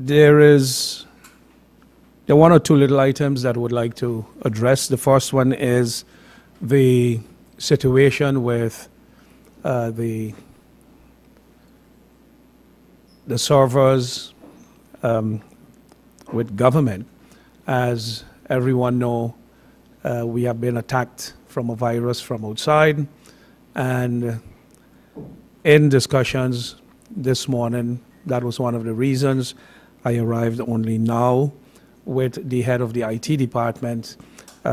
There are one or two little items that I would like to address. The first one is the situation with the servers with government. As everyone know, we have been attacked from a virus from outside, and in discussions this morning, that was one of the reasons I arrived only now with the head of the IT department.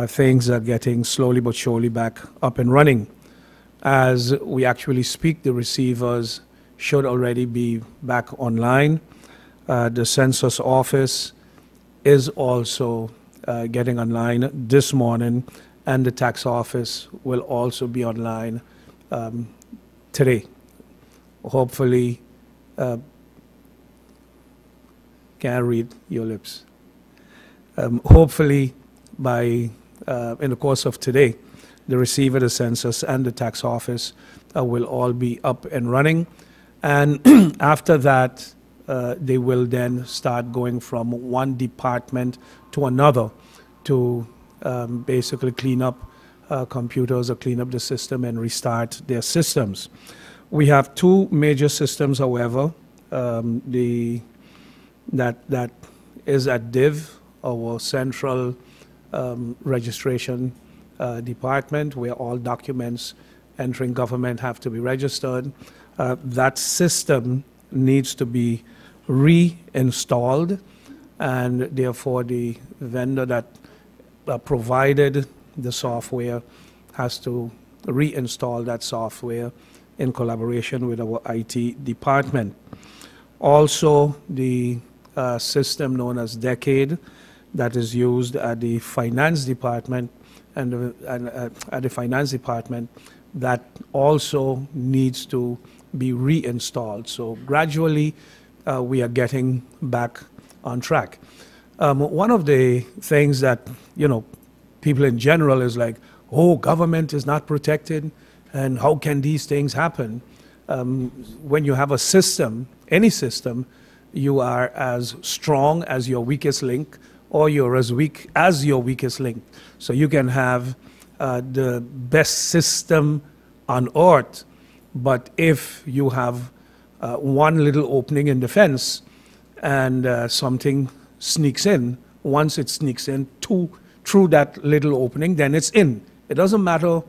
Things are getting slowly but surely back up and running. As we actually speak, the receivers should already be back online. The census office is also getting online this morning, and the tax office will also be online today. Hopefully, can't read your lips. Hopefully, in the course of today, the receiver, the census, and the tax office will all be up and running. And after that, they will then start going from one department to another to basically clean up computers or clean up the system and restart their systems. We have two major systems, however. That is at DIV, our central registration department, where all documents entering government have to be registered. That system needs to be reinstalled, and therefore the vendor that provided the software has to reinstall that software in collaboration with our IT department. Also, the system known as Decade, that is used at the finance department and at the finance department, that also needs to be reinstalled. So gradually, we are getting back on track. One of the things that, people in general is like, oh, government is not protected, and how can these things happen? When you have a system, any system, you are as strong as your weakest link, or you're as weak as your weakest link. So you can have the best system on earth, but if you have one little opening in the fence and something sneaks in, once it sneaks in through that little opening, then it's in. It doesn't matter,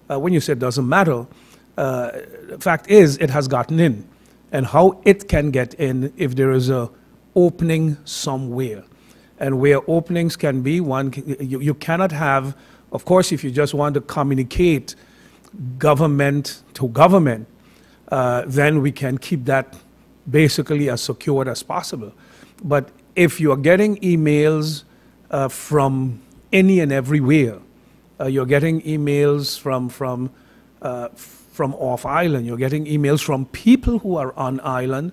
when you say it doesn't matter, the fact is it has gotten in. And how it can get in if there is a opening somewhere. And where openings can be, you cannot have, of course, if you just want to communicate government to government, then we can keep that basically as secured as possible. But if you are getting emails from any and everywhere, you're getting emails from off island, you're getting emails from people who are on island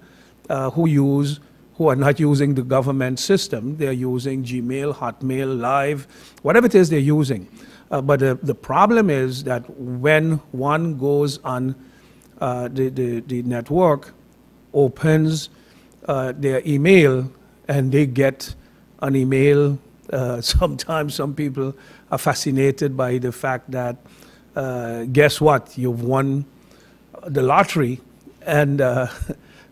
who are not using the government system. They're using Gmail, Hotmail, Live, whatever it is they're using. But the problem is that when one goes on the network, opens their email, and they get an email, sometimes some people are fascinated by the fact that guess what? You've won the lottery, and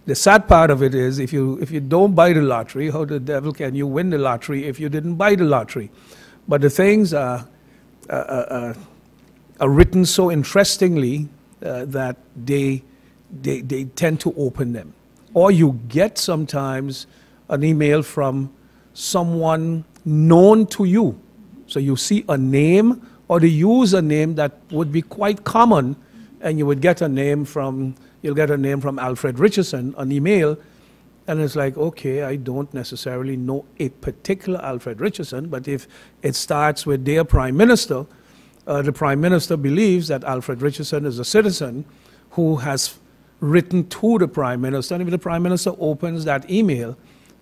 the sad part of it is if you don't buy the lottery, how the devil can you win the lottery if you didn't buy the lottery? But the things are written so interestingly that they tend to open them. Or you get sometimes an email from someone known to you. So you see a name, or they use a name that would be quite common, and you would get a name from, you'll get a name from Alfred Richardson, an email, and it's like, okay, I don't necessarily know a particular Alfred Richardson, but if it starts with their prime minister, the prime minister believes that Alfred Richardson is a citizen who has written to the prime minister, and if the prime minister opens that email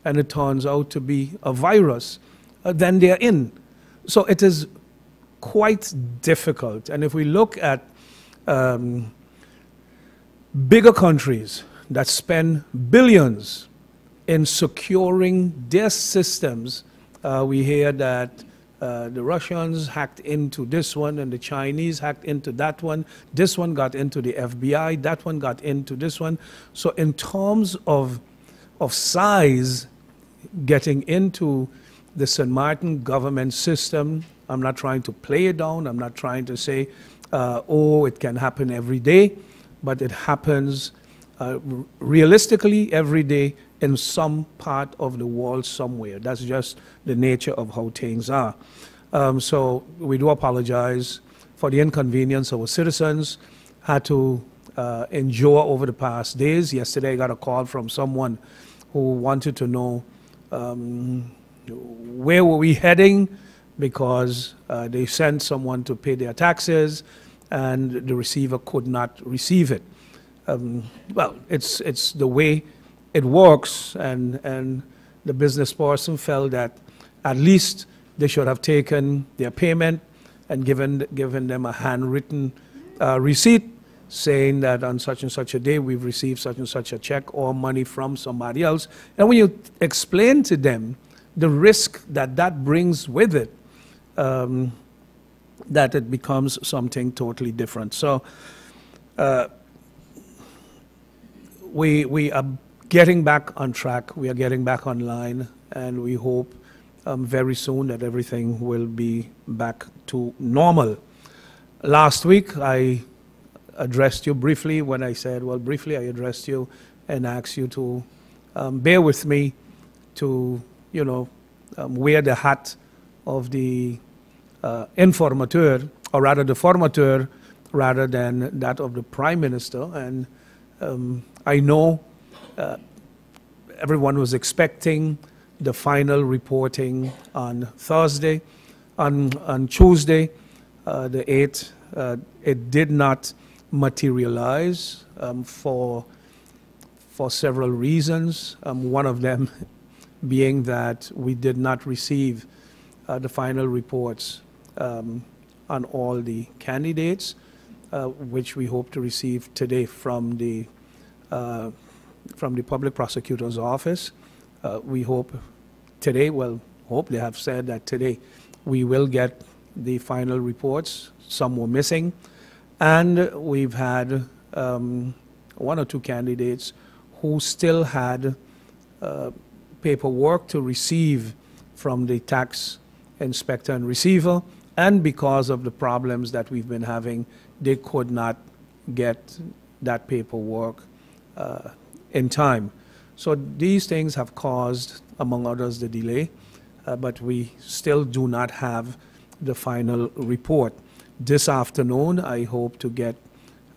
and it turns out to be a virus, then they're in. So it is quite difficult. And if we look at bigger countries that spend billions in securing their systems. We hear that the Russians hacked into this one and the Chinese hacked into that one. This one got into the FBI, that one got into this one. So in terms of size, getting into the St. Martin government system, I'm not trying to play it down. I'm not trying to say, oh, it can happen every day, but it happens realistically every day in some part of the world somewhere. That's just the nature of how things are. So we do apologize for the inconvenience our citizens had to endure over the past days. Yesterday I got a call from someone who wanted to know where were we heading, because they sent someone to pay their taxes and the receiver could not receive it. Well, it's the way it works, and the business person felt that at least they should have taken their payment and given them a handwritten receipt saying that on such and such a day we've received such and such a check or money from somebody else. And when you explain to them the risk that that brings with it, that it becomes something totally different. So we are getting back on track, we are getting back online, and we hope very soon that everything will be back to normal. Last week I addressed you briefly when I said, well, briefly I addressed you and asked you to bear with me to, you know, wear the hat of the informateur, or rather the formateur, rather than that of the Prime Minister. And I know everyone was expecting the final reporting on Thursday. On Tuesday, the 8th, it did not materialize for several reasons. One of them being that we did not receive the final reports on all the candidates, which we hope to receive today from the public prosecutor's office. We hope today, well, hope they have said that today we will get the final reports. Some were missing, and we've had one or two candidates who still had paperwork to receive from the tax inspector and receiver, and because of the problems that we've been having, they could not get that paperwork in time. So these things have caused, among others, the delay, but we still do not have the final report. This afternoon, I hope to get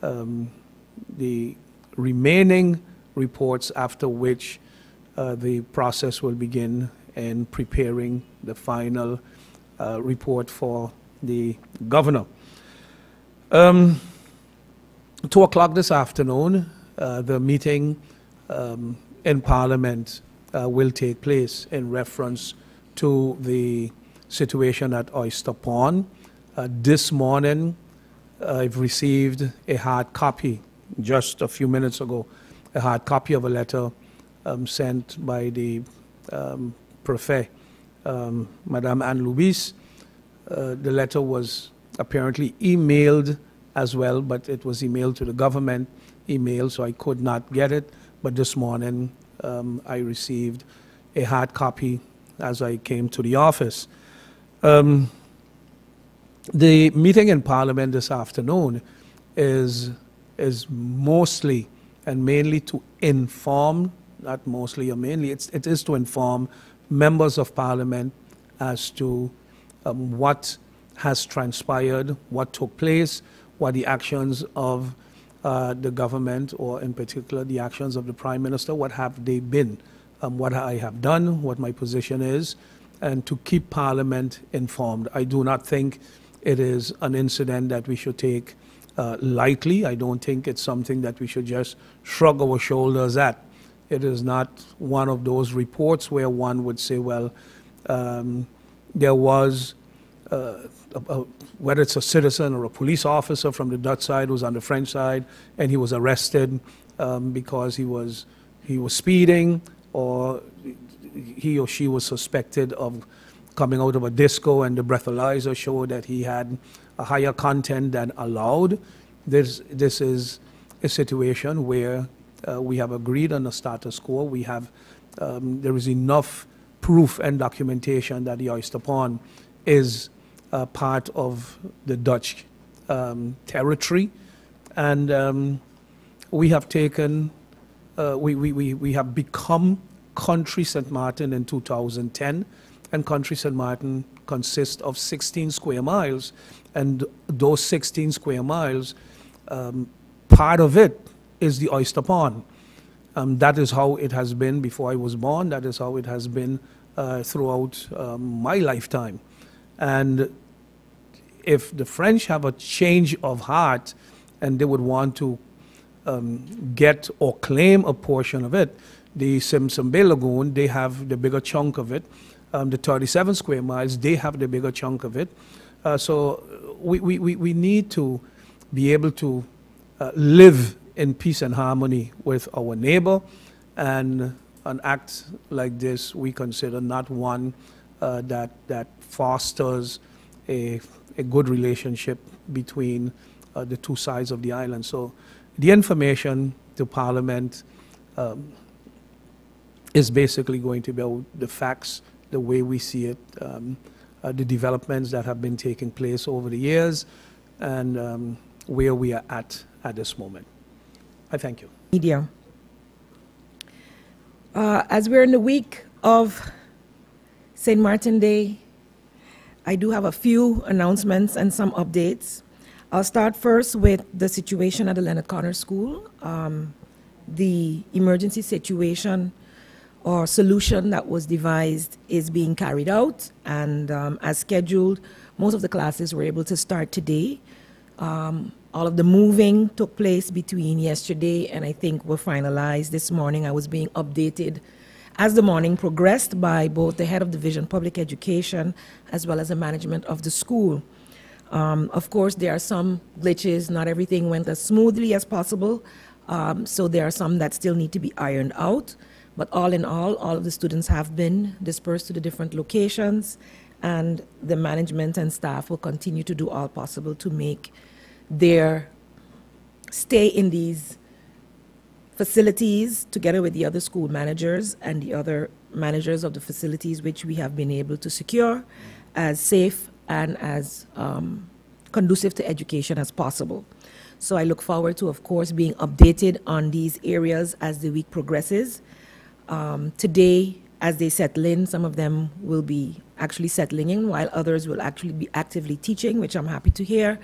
the remaining reports, after which the process will begin in preparing the final report for the governor. 2 o'clock this afternoon, the meeting in Parliament will take place in reference to the situation at Oyster Pond. This morning, I've received a hard copy, just a few minutes ago, a hard copy of a letter sent by the Prefet, Madame Anne Lubis. The letter was apparently emailed as well, but it was emailed to the government email, so I could not get it. But this morning, I received a hard copy as I came to the office. The meeting in Parliament this afternoon is mostly and mainly to inform, not mostly or mainly, it is to inform members of Parliament as to what has transpired, what took place, what the actions of the government, or in particular the actions of the Prime Minister, what have they been, what I have done, what my position is, and to keep Parliament informed. I do not think it is an incident that we should take lightly. I don't think it's something that we should just shrug our shoulders at. It is not one of those reports where one would say, well, there was, whether it's a citizen or a police officer from the Dutch side who's on the French side, and he was arrested because he was speeding, or he or she was suspected of coming out of a disco and the breathalyzer showed that he had a higher content than allowed. This is a situation where we have agreed on a status quo. We have, there is enough proof and documentation that the oyster pond is part of the Dutch territory. And we have taken, we have become Country St. Martin in 2010, and Country St. Martin consists of 16 square miles, and those 16 square miles, part of it is the oyster pond. That is how it has been before I was born. That is how it has been throughout my lifetime. And if the French have a change of heart and they would want to get or claim a portion of it, the Simpson Bay Lagoon, they have the bigger chunk of it. The 37 square miles, they have the bigger chunk of it. So we need to be able to live in peace and harmony with our neighbor, and an act like this we consider not one that fosters a good relationship between the two sides of the island. So the information to Parliament is basically going to be about the facts, the way we see it, the developments that have been taking place over the years, and where we are at this moment. I thank you. Media. As we're in the week of St. Martin Day, I do have a few announcements and some updates. I'll start first with the situation at the Leonard Connor School. The emergency situation or solution that was devised is being carried out, and as scheduled, most of the classes were able to start today. All of the moving took place between yesterday and I think were finalized this morning. I was being updated as the morning progressed by both the head of Division Public Education as well as the management of the school. Of course, there are some glitches. Not everything went as smoothly as possible, so there are some that still need to be ironed out. But all in all of the students have been dispersed to the different locations, and the management and staff will continue to do all possible to make their stay in these facilities, together with the other school managers and the other managers of the facilities which we have been able to secure, as safe and as conducive to education as possible. So I look forward to, of course, being updated on these areas as the week progresses. Today, as they settle in, some of them will be actually settling in, while others will actually be actively teaching, which I'm happy to hear.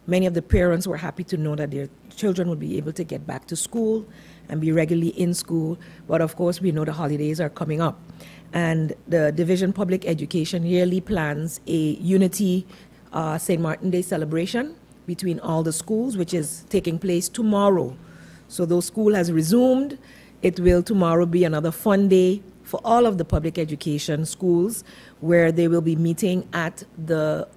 Many of the parents were happy to know that their children will be able to get back to school and be regularly in school. But of course, we know the holidays are coming up. And the Division Public Education yearly plans a Unity St. Martin Day celebration between all the schools, which is taking place tomorrow. So though school has resumed, it will tomorrow be another fun day for all of the public education schools, where they will be meeting at the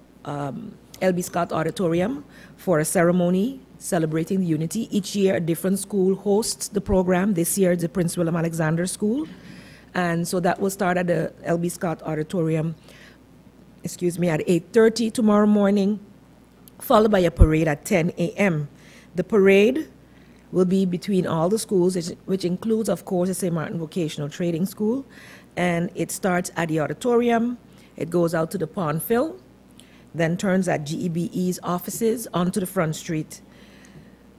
L.B. Scott Auditorium for a ceremony celebrating the Unity. Each year, a different school hosts the program. This year, it's the Prince William Alexander School. And so that will start at the L.B. Scott Auditorium, at 8:30 tomorrow morning, followed by a parade at 10 a.m. The parade will be between all the schools, which includes, of course, the St. Martin Vocational Trading School. And it starts at the auditorium. It goes out to the Pondville, then turns at GEBE's offices onto the Front Street,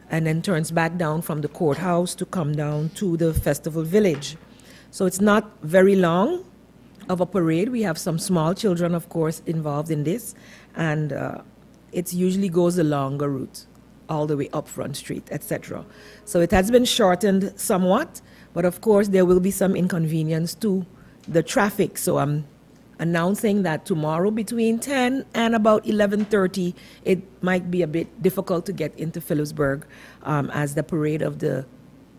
and then turns back down from the courthouse to come down to the Festival Village. So it's not very long of a parade. We have some small children, of course, involved in this, and it usually goes the longer route, all the way up Front Street, etc. So it has been shortened somewhat, but of course there will be some inconvenience to the traffic. So I'm announcing that tomorrow between 10 and about 11:30, it might be a bit difficult to get into Phillipsburg, as the parade of the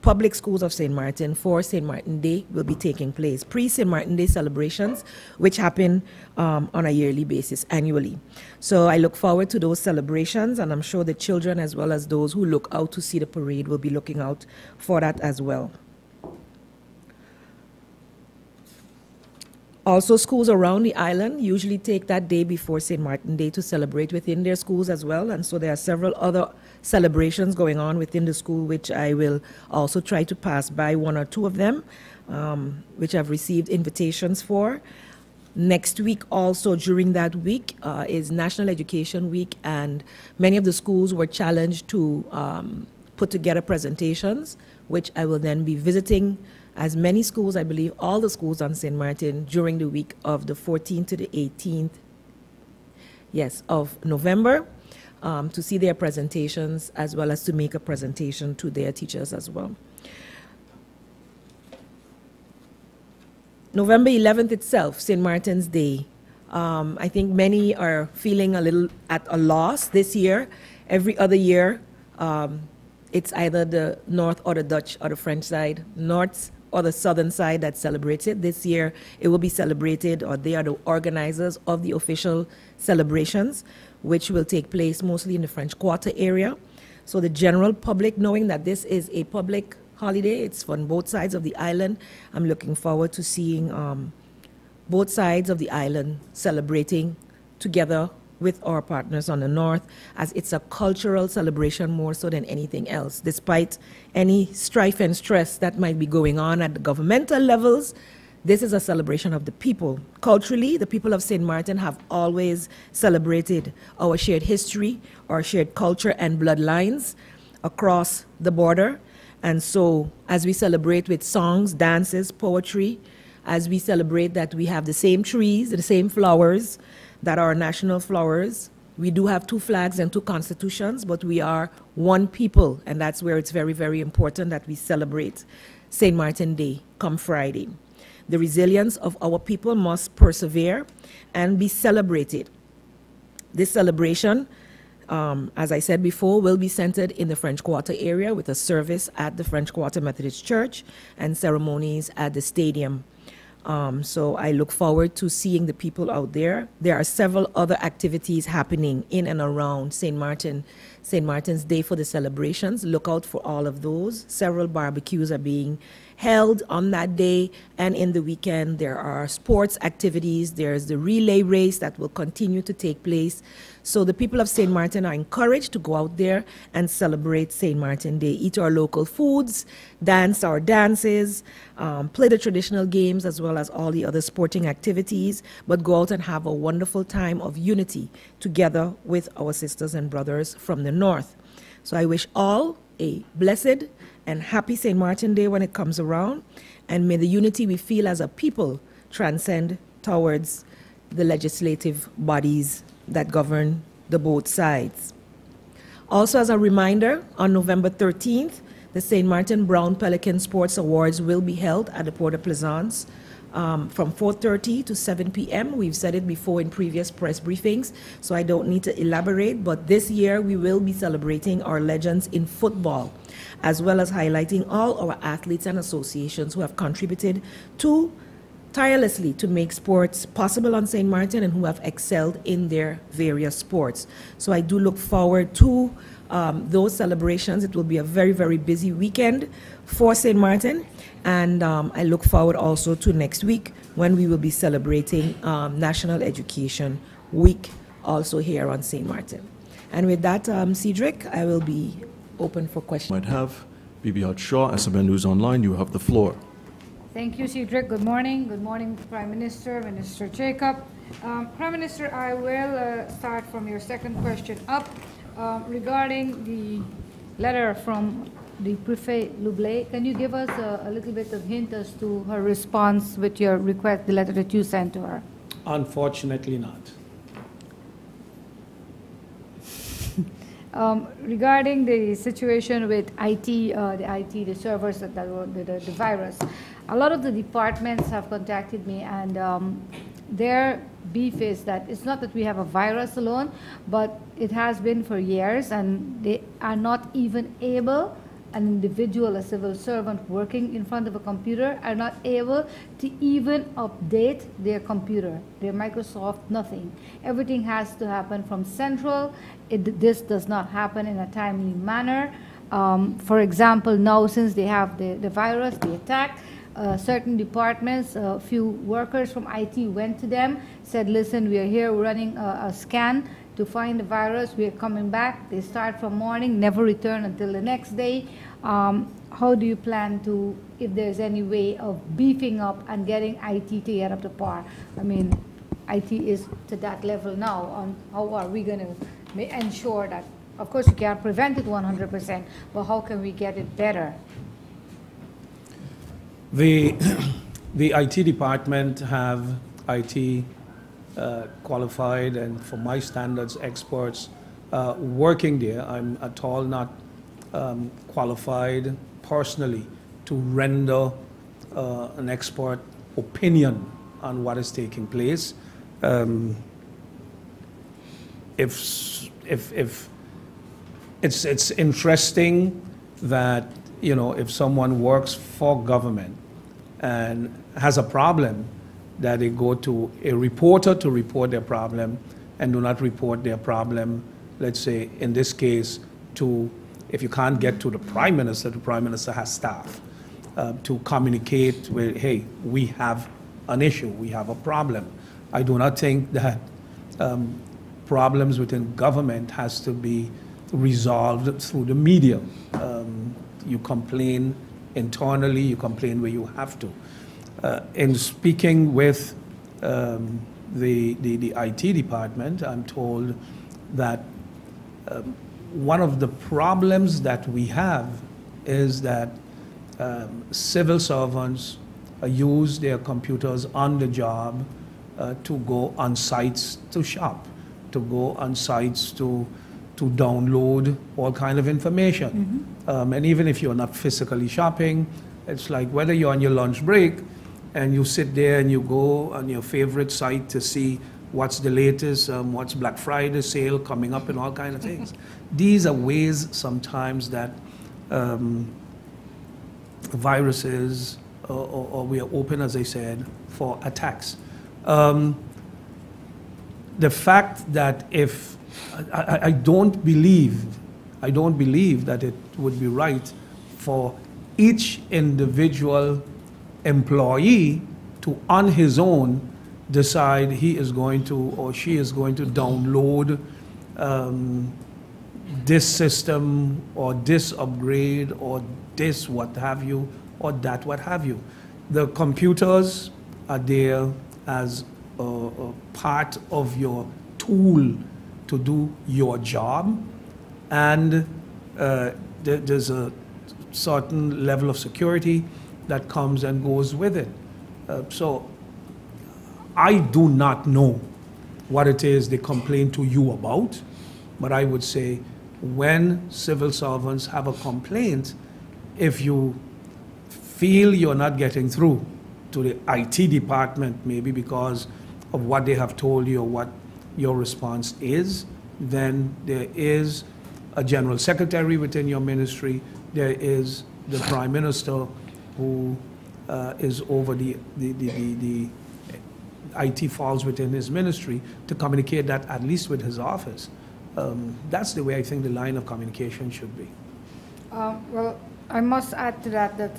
public schools of St. Martin for St. Martin Day will be taking place. Pre-St. Martin Day celebrations, which happen on a yearly basis, annually. So I look forward to those celebrations, and I'm sure the children, as well as those who look out to see the parade, will be looking out for that as well. Also, schools around the island usually take that day before St. Martin Day to celebrate within their schools as well. And so there are several other celebrations going on within the school, which I will also try to pass by one or two of them, which I've received invitations for. Next week, also during that week, is National Education Week, and many of the schools were challenged to put together presentations, which I will then be visiting as many schools, I believe all the schools on St. Martin during the week of the 14th to the 18th, yes, of November, to see their presentations as well as to make a presentation to their teachers as well. November 11th itself, St. Martin's Day. I think many are feeling a little at a loss this year. Every other year, it's either the North or the Dutch or the French side, North or the Southern side that celebrates it. This year, it will be celebrated, or they are the organizers of the official celebrations, which will take place mostly in the French Quarter area. So the general public, knowing that this is a public holiday, it's on both sides of the island, I'm looking forward to seeing both sides of the island celebrating together with our partners on the north, as it's a cultural celebration more so than anything else. Despite any strife and stress that might be going on at the governmental levels, this is a celebration of the people. Culturally, the people of St. Martin have always celebrated our shared history, our shared culture and bloodlines across the border. And so as we celebrate with songs, dances, poetry, as we celebrate that we have the same trees, the same flowers, that are national flowers. We do have two flags and two constitutions, but we are one people, and that's where it's very, very important that we celebrate St. Martin Day come Friday. The resilience of our people must persevere and be celebrated. This celebration, as I said before, will be centered in the French Quarter area with a service at the French Quarter Methodist Church and ceremonies at the stadium. So I look forward to seeing the people out there. There are several other activities happening in and around St. Martin's Day for the celebrations. Look out for all of those. Several barbecues are being held on that day, and in the weekend there are sports activities. There's the relay race that will continue to take place. So the people of St. Martin are encouraged to go out there and celebrate St. Martin Day, eat our local foods, dance our dances, play the traditional games as well as all the other sporting activities, but go out and have a wonderful time of unity together with our sisters and brothers from the north. So I wish all a blessed and happy St. Martin Day when it comes around, and may the unity we feel as a people transcend towards the legislative bodies that govern the both sides. Also, as a reminder, on November 13th, the St. Martin Brown Pelican Sports Awards will be held at the Port of Plaisance from 4:30 to 7 p.m. We've said it before in previous press briefings, so I don't need to elaborate, but this year we will be celebrating our legends in football, as well as highlighting all our athletes and associations who have contributed tirelessly to make sports possible on St. Martin and who have excelled in their various sports. So I do look forward to those celebrations. It will be a very, very busy weekend for St. Martin, and I look forward also to next week when we will be celebrating National Education Week also here on St. Martin. And with that, Cedric, I will be open for questions. Might have Bibi Shaw, SMN News Online, you have the floor. Thank you, Cedric. Good morning. Good morning, Prime Minister, Minister Jacob. Prime Minister, I will start from your second question up regarding the letter from the Prefet Loublé. Can you give us a little bit of hint as to her response with your request, the letter that you sent to her? Unfortunately not. Regarding the situation with IT, the servers, the virus, a lot of the departments have contacted me, and their beef is that it's not that we have a virus alone, but it has been for years, and they are not even able, an individual, a civil servant working in front of a computer, are not able to even update their computer, their Microsoft, nothing. Everything has to happen from central. This does not happen in a timely manner. For example, now since they have the virus, the attack, certain departments, a few workers from IT went to them, said, listen, we are here running a scan to find the virus. We are coming back. They start from morning, never return until the next day. How do you plan to, if there's any way of beefing up and getting IT to get up to par? I mean, IT is to that level now. On how are we going to ensure that, of course, you can't prevent it 100%, but how can we get it better? The IT department have IT qualified and, for my standards, experts working there. I'm at all not qualified personally to render an expert opinion on what is taking place. If it's interesting that, you know, if someone works for government and has a problem, that they go to a reporter to report their problem and do not report their problem, let's say, in this case, to, if you can't get to the Prime Minister, the Prime Minister has staff to communicate with, hey, we have an issue, we have a problem. I do not think that problems within government has to be resolved through the media. You complain internally, you complain where you have to. In speaking with the IT department, I'm told that one of the problems that we have is that civil servants use their computers on the job to go on sites to shop, to go on sites to download all kind of information. Mm-hmm. And even if you're not physically shopping, it's like whether you're on your lunch break and you sit there and you go on your favorite site to see what's the latest, what's Black Friday sale coming up and all kind of things. These are ways sometimes that viruses, or we are open, as I said, for attacks. The fact that if, I don't believe that it would be right for each individual employee to, on his own, decide he is going to or she is going to download this system or this upgrade or this what have you or that what have you. The computers are there as a part of your tool to do your job, and there's a certain level of security that comes and goes with it. So I do not know what it is they complain to you about, but I would say when civil servants have a complaint, if you feel you're not getting through to the IT department, maybe because of what they have told you or what your response is, then there is a general secretary within your ministry, there is the Prime Minister who is over the IT falls within his ministry to communicate that at least with his office. That's the way I think the line of communication should be. Well, I must add to that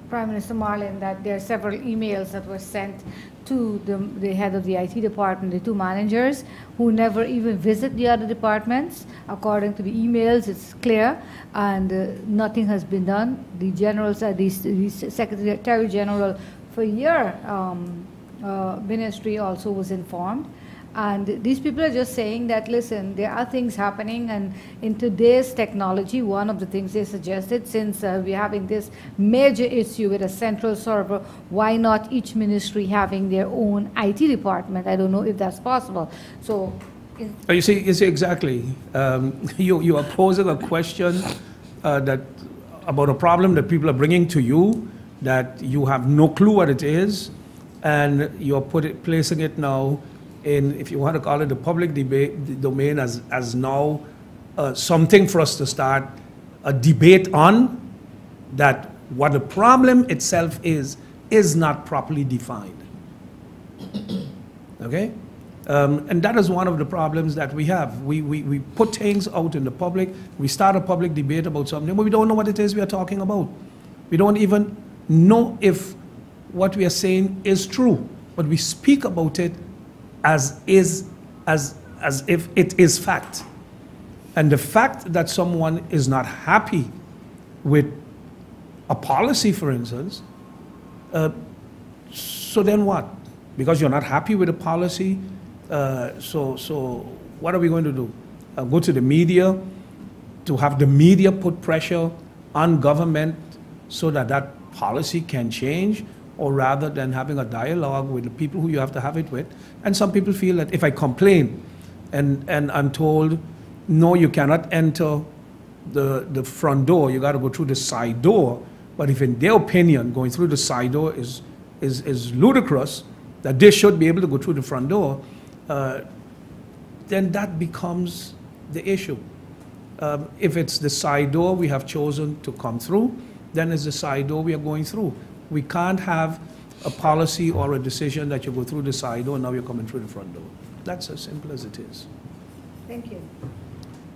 Prime Minister Marlin, that there are several emails that were sent to the head of the IT department, the two managers, who never even visit the other departments. According to the emails, it's clear, and nothing has been done. The generals, the Secretary General for your ministry also was informed. And these people are just saying that, listen, there are things happening, and in today's technology, one of the things they suggested, since we're having this major issue with a central server, why not each ministry having their own IT department? I don't know if that's possible. So, you see exactly. You are posing a question that about a problem that people are bringing to you that you have no clue what it is, and you're placing it now in, if you want to call it, the public debate domain as now something for us to start a debate on, that what the problem itself is not properly defined. Okay? And that is one of the problems that we have. We put things out in the public, we start a public debate about something, but we don't know what it is we are talking about. We don't even know if what we are saying is true, but we speak about it as if it is fact. And the fact that someone is not happy with a policy, for instance, so then what? Because you're not happy with the policy, so what are we going to do? Go to the media to have the media put pressure on government so that that policy can change, or rather than having a dialogue with the people who you have to have it with. And some people feel that if I complain and I'm told, no, you cannot enter the front door, you got to go through the side door. But if in their opinion, going through the side door is ludicrous, that they should be able to go through the front door, then that becomes the issue. If it's the side door we have chosen to come through, then it's the side door we are going through. We can't have a policy or a decision that you go through the side door and now you're coming through the front door. That's as simple as it is. Thank you.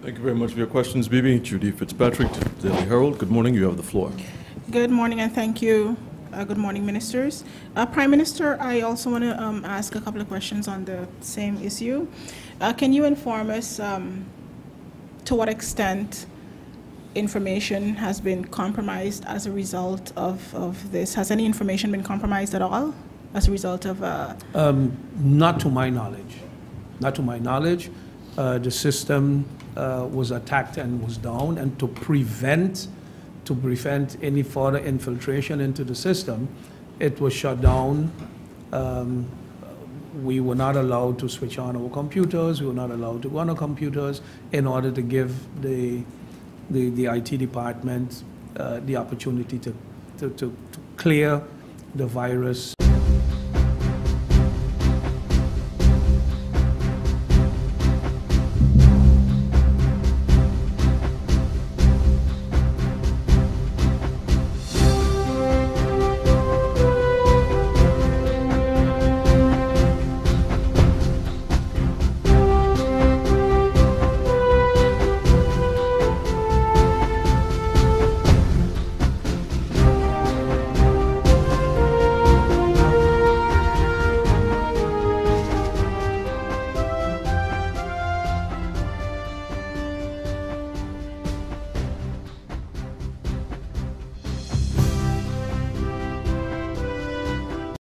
Thank you very much for your questions, Bibi. Judy Fitzpatrick, Daily Herald. Good morning. You have the floor. Good morning and thank you. Good morning, ministers. Prime Minister, I also want to ask a couple of questions on the same issue. Can you inform us to what extent information has been compromised as a result of this? Has any information been compromised at all as a result of? Not to my knowledge. Not to my knowledge. The system was attacked and was down, and to prevent any further infiltration into the system, it was shut down. We were not allowed to switch on our computers. We were not allowed to go on our computers in order to give the IT department the opportunity to clear the virus.